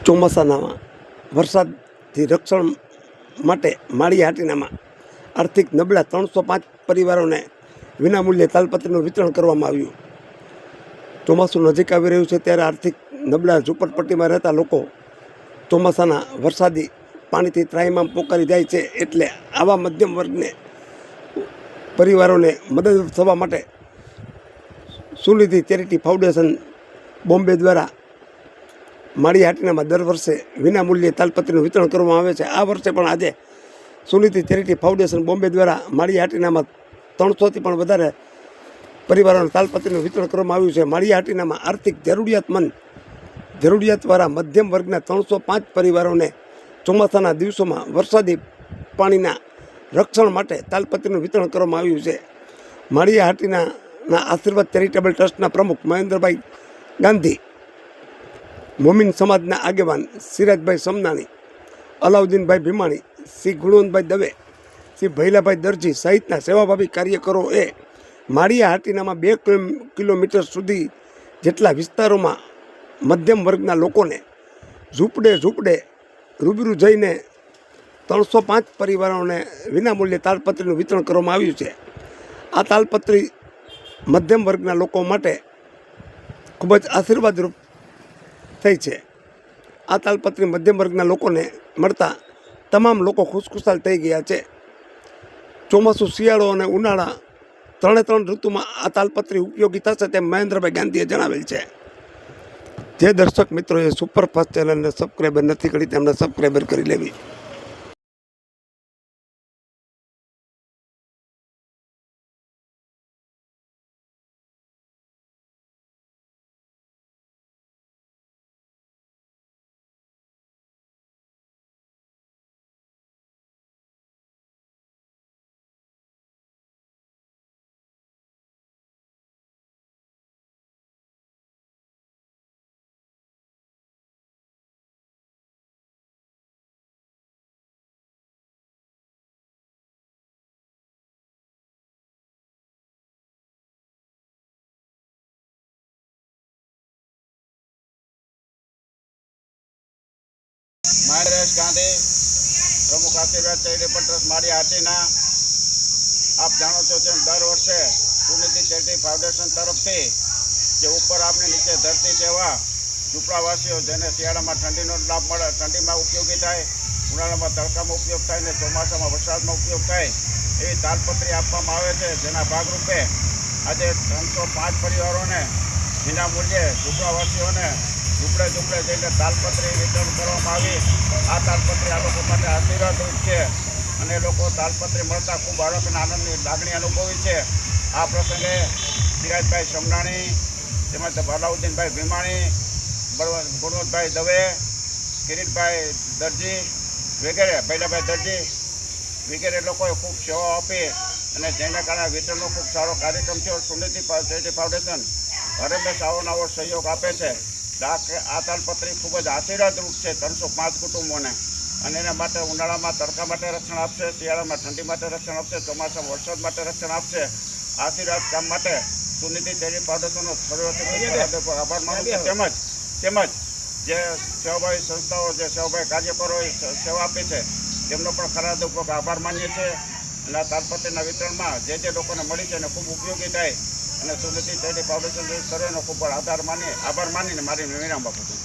ચોમાસાના વરસાદથી રક્ષણ માટે માળી હાટીનામાં આર્થિક નબળા 305 પરિવારોને વિનામૂલ્યે તાલપત્રીનું વિતરણ કરવામાં આવ્યું. ચોમાસું નજીક આવી રહ્યું છે ત્યારે આર્થિક નબળા ઝૂંપડપટ્ટીમાં રહેતા લોકો ચોમાસાના વરસાદી પાણીથી ત્રાહિમામ પોકારી જાય છે. એટલે આવા મધ્યમ વર્ગને પરિવારોને મદદરૂપ થવા માટે સુનિધિ ચેરિટી ફાઉન્ડેશન બોમ્બે દ્વારા માળી હાટીનામાં દર વર્ષે વિનામૂલ્યે તાલપત્રીનું વિતરણ કરવામાં આવે છે. આ વર્ષે પણ આજે સુનિધિ ચેરિટી ફાઉન્ડેશન બોમ્બે દ્વારા માળી હાટીનામાં 300થી પણ વધારે પરિવારોને તાલપત્રીનું વિતરણ કરવામાં આવ્યું છે. માળી હાટીનામાં આર્થિક જરૂરિયાતવાળા મધ્યમ વર્ગના 305 પરિવારોને ચોમાસાના દિવસોમાં વરસાદી પાણીના રક્ષણ માટે તાલપત્રીનું વિતરણ કરવામાં આવ્યું છે. માળી હાટીનાના આશીર્વાદ ચેરિટેબલ ટ્રસ્ટના પ્રમુખ મહેન્દ્રભાઈ ગાંધી, મોમીન સમાજના આગેવાન સિરાજભાઈ સમનાણી, અલાઉદ્દીનભાઈ ભીમાણી, શ્રી ગુણવંતભાઈ દવે, શ્રી ભૈલાભાઈ દરજી સહિતના સેવાભાવી કાર્યકરોએ માળી હાટીનામાં 2 કિલોમીટર સુધી જેટલા વિસ્તારોમાં મધ્યમ વર્ગના લોકોને ઝૂંપડે રૂબરૂ જઈને 305 પરિવારોને વિનામૂલ્યે તાલપત્રીનું વિતરણ કરવામાં આવ્યું છે. આ તાલપત્રી મધ્યમ વર્ગના લોકો માટે ખૂબ જ આશીર્વાદરૂપ થઈ છે. આ તાલપત્રી મધ્યમ વર્ગના લોકોને મળતા તમામ લોકો ખુશખુશાલ થઈ ગયા છે. ચોમાસું, શિયાળો અને ઉનાળા ત્રણ ઋતુમાં આ તાલપત્રી ઉપયોગી થશે તેમ મહેન્દ્રભાઈ ગાંધીએ જણાવેલ છે. જે દર્શક મિત્રોએ સુપરફાસ્ટ ચેનલને સબસ્ક્રાઈબર નથી કરી તેમને સબસ્ક્રાઈબર કરી લેવી. મહેન્દ્રભાઈ ગાંધી, પ્રમુખ આશીર્વાદ ચેરિટેબલ ટ્રસ્ટ માળી હાટીના. આપ જાણો છો તેમ દર વર્ષે સુનિધિ ચેરિટી ફાઉન્ડેશન તરફથી જે ઉપર આપની નીચે ધરતી સેવા ઝૂંપડાવાસીઓ જેને શિયાળામાં ઠંડીનો લાભ મળે, ઠંડીમાં ઉપયોગી થાય, ઉનાળામાં તડકામાં ઉપયોગ થાય ને ચોમાસામાં વરસાદમાં ઉપયોગ થાય એવી તાલપત્રી આપવામાં આવે છે. જેના ભાગરૂપે આજે 305 પરિવારોને વિનામૂલ્યે ઝૂંપડાવાસીઓને ઝૂંપડે જઈને તાલપત્રી વિતરણ કરવામાં આવી. આ તાલપત્રી આ લોકો માટે આશીર્વાદરૂપ છે અને એ લોકો તાલપત્રી મળતા ખૂબ હરખ અને આનંદની લાગણી અનુભવી છે. આ પ્રસંગે સિરાજભાઈ સમનાણી, તેમજ અલાઉદ્દીનભાઈ ભીમાણી, ગુણવંતભાઈ દવે, કિરીટભાઈ દરજી વગેરે, ભૈલાભાઈ દરજી વગેરે લોકોએ ખૂબ સેવા આપી અને જેના કારણે વિતરણનો ખૂબ સારો કાર્યક્રમ થયો. સુનિધિ ચેરિટી ફાઉન્ડેશન હરેમેશ આવો સહયોગ આપે છે. આ તાલપત્રી ખૂબ જ આશીર્વાદરૂપ છે 305 કુટુંબોને અને એના માટે ઉનાળામાં તડકા માટે રક્ષણ આપશે, શિયાળામાં ઠંડી માટે રક્ષણ આપશે, ચોમાસામાં વરસાદ માટે રક્ષણ આપશે. આશીર્વાદ કામ માટે સુનિધિ ચેરિટી ફાઉન્ડેશનનો આભાર માનું છું. તેમજ જે સેવાભાવી સંસ્થાઓ, જે સેવાભાવી કાર્યકરોએ સેવા આપી છે તેમનો પણ ખરાદપૂર્વક આભાર માનીએ છીએ. અને આ તાલપત્રીના વિતરણમાં જે લોકોને મળી છે એને ખૂબ ઉપયોગી થાય અને સુનિધિ ચેરિટી ફાઉન્ડેશન સર્વેનો ખૂબ આભાર માનીને મારી વિરામ આપું છું.